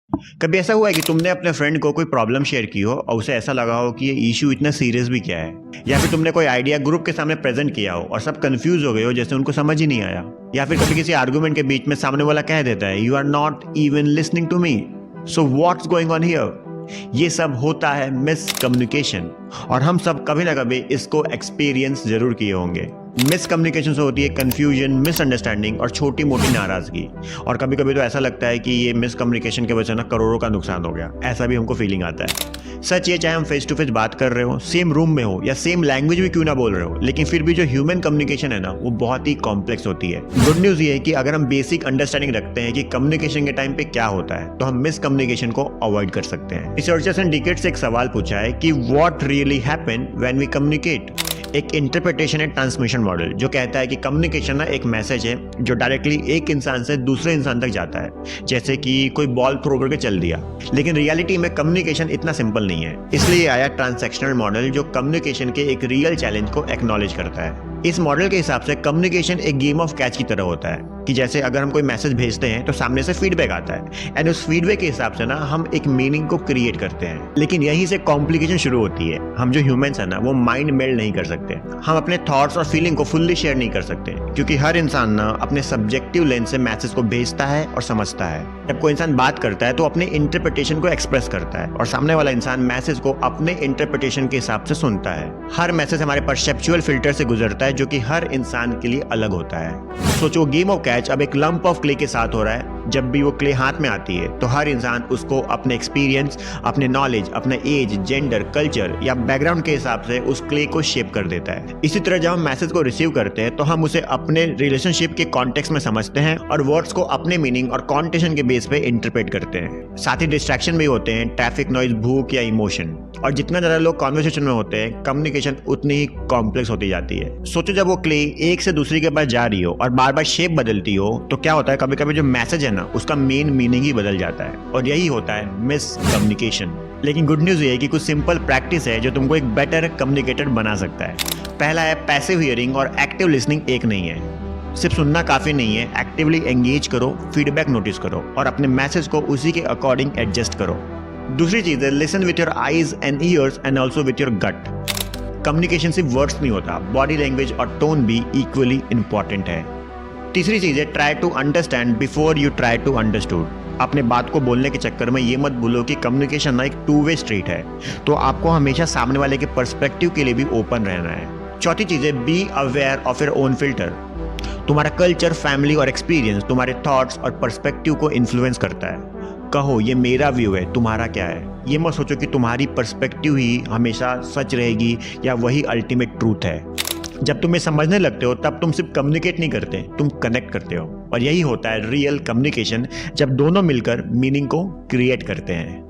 कभी ऐसा हुआ है कि तुमने अपने फ्रेंड को कोई प्रॉब्लम शेयर की हो और उसे ऐसा लगा हो कि ये इशू इतना सीरियस भी क्या है, या फिर तुमने कोई आइडिया ग्रुप के सामने प्रेजेंट किया हो और सब कंफ्यूज हो गए हो, जैसे उनको समझ ही नहीं आया। या फिर कभी किसी आर्गुमेंट के बीच में सामने वाला कह देता है, you are not even listening to me, so what's going on here. ये सब होता है मिसकम्युनिकेशन, और हम सब कभी ना कभी इसको एक्सपीरियंस जरूर किए होंगे। मिसकम्युनिकेशन से होती है कंफ्यूजन, मिसअंडरस्टैंडिंग और छोटी मोटी नाराजगी। और कभी कभी तो ऐसा लगता है कि ये मिसकम्युनिकेशन की वजह से ना करोड़ों का नुकसान हो गया, ऐसा भी हमको फीलिंग आता है। सच ये, चाहे हम फेस टू फेस बात कर रहे हो, सेम रूम में हो या सेम लैंग्वेज भी क्यों ना बोल रहे हो, लेकिन फिर भी जो ह्यूमन कम्युनिकेशन है ना, वो बहुत ही कॉम्प्लेक्स होती है। गुड न्यूज ये है कि अगर हम बेसिक अंडरस्टैंडिंग रखते हैं कि कम्युनिकेशन के टाइम पे क्या होता है, तो हम मिसकम्युनिकेशन को अवॉइड कर सकते हैं। रिसर्चर्स ने डिकेड से एक सवाल पूछा है कि what really happen when we communicate. एक इंटरप्रिटेशन एंड ट्रांसमिशन मॉडल जो कहता है कि कम्युनिकेशन ना एक मैसेज है जो डायरेक्टली एक इंसान से दूसरे इंसान तक जाता है, जैसे कि कोई बॉल थ्रो करके चल दिया। लेकिन रियलिटी में कम्युनिकेशन इतना सिंपल नहीं है। इसलिए आया ट्रांसैक्शनल मॉडल जो कम्युनिकेशन के एक रियल चैलेंज को एक्नॉलेज करता है। इस मॉडल के हिसाब से कम्युनिकेशन एक गेम ऑफ कैच की तरह होता है कि जैसे अगर हम कोई मैसेज भेजते हैं तो सामने से फीडबैक आता है, एंड उस फीडबैक के हिसाब से ना हम एक मीनिंग को क्रिएट करते हैं। लेकिन यहीं से कॉम्प्लिकेशन शुरू होती है। हम जो ह्यूमंस है ना, वो माइंड मेल्ड नहीं कर सकते। हम अपने थॉट्स और फीलिंग को फुल्ली शेयर नहीं कर सकते, क्योंकि हर इंसान ना अपने सब्जेक्टिव लेंस से मैसेज को भेजता है और समझता है। जब कोई इंसान बात करता है तो अपने इंटरप्रिटेशन को एक्सप्रेस करता है, और सामने वाला इंसान मैसेज को अपने इंटरप्रिटेशन के हिसाब से सुनता है। हर मैसेज हमारे परसेप्चुअल फिल्टर से गुजरता है, जो कि हर इंसान के लिए अलग होता है। सोचो, गेम ऑफ कैच अब एक लंप ऑफ क्ले के साथ हो रहा है। जब भी वो क्ले हाथ में आती है तो हर इंसान उसको अपने एक्सपीरियंस, अपने नॉलेज, अपना एज, जेंडर, कल्चर या बैकग्राउंड के हिसाब से उस क्ले को शेप कर देता है। इसी तरह जब हम मैसेज को रिसीव करते हैं तो हम उसे अपने रिलेशनशिप के कॉन्टेक्स्ट में समझते हैं और वर्ड्स को अपने मीनिंग और कॉन्टेक्शन के बेस पे इंटरप्रेट करते हैं। साथ ही डिस्ट्रैक्शन भी होते हैं, ट्रैफिक नॉइज, भूख या इमोशन। और जितना ज्यादा लोग कॉन्वर्सेशन में होते हैं, कम्युनिकेशन उतनी ही कॉम्प्लेक्स होती जाती है। सोचो, जब वो क्ले एक से दूसरी के पास जा रही हो और बार बार शेप बदलती हो तो क्या होता है, कभी कभी जो मैसेज है ना, उसका मेन मीनिंग ही बदल जाता है, और यही होता है मिसकम्युनिकेशन। लेकिन गुड न्यूज ये है कि कुछ सिंपल प्रैक्टिस है जो तुमको एक बेटर कम्युनिकेटर बना सकता है। पहला है पैसिव हियरिंग और एक्टिव लिसनिंग एक नहीं है। सिर्फ सुनना काफी नहीं है, एक्टिवली एंगेज करो, फीडबैक नोटिस करो और अपने मैसेज को उसी के अकॉर्डिंग एडजस्ट करो। दूसरी चीज है listen with your eyes and ears and also with your gut. Communication सिर्फ वर्ड्स नहीं होता, बॉडी लैंग्वेज और टोन भी इक्वली इंपॉर्टेंट है। तीसरी चीज है try to understand before you try to understood. अपने बात को बोलने के चक्कर में ये मत भूलो कि कम्युनिकेशन ना एक टू वे स्ट्रीट है, तो आपको हमेशा सामने वाले के पर्सपेक्टिव के लिए भी ओपन रहना है। चौथी चीज है be aware of your own filter. तुम्हारा कल्चर, फैमिली और एक्सपीरियंस तुम्हारे थॉट्स और पर्सपेक्टिव को इन्फ्लुएंस करता है। कहो ये मेरा व्यू है, तुम्हारा क्या है। ये मत सोचो कि तुम्हारी पर्सपेक्टिव ही हमेशा सच रहेगी या वही अल्टीमेट ट्रूथ है। जब तुम ये समझने लगते हो तब तुम सिर्फ कम्युनिकेट नहीं करते, तुम कनेक्ट करते हो, और यही होता है रियल कम्युनिकेशन, जब दोनों मिलकर मीनिंग को क्रिएट करते हैं।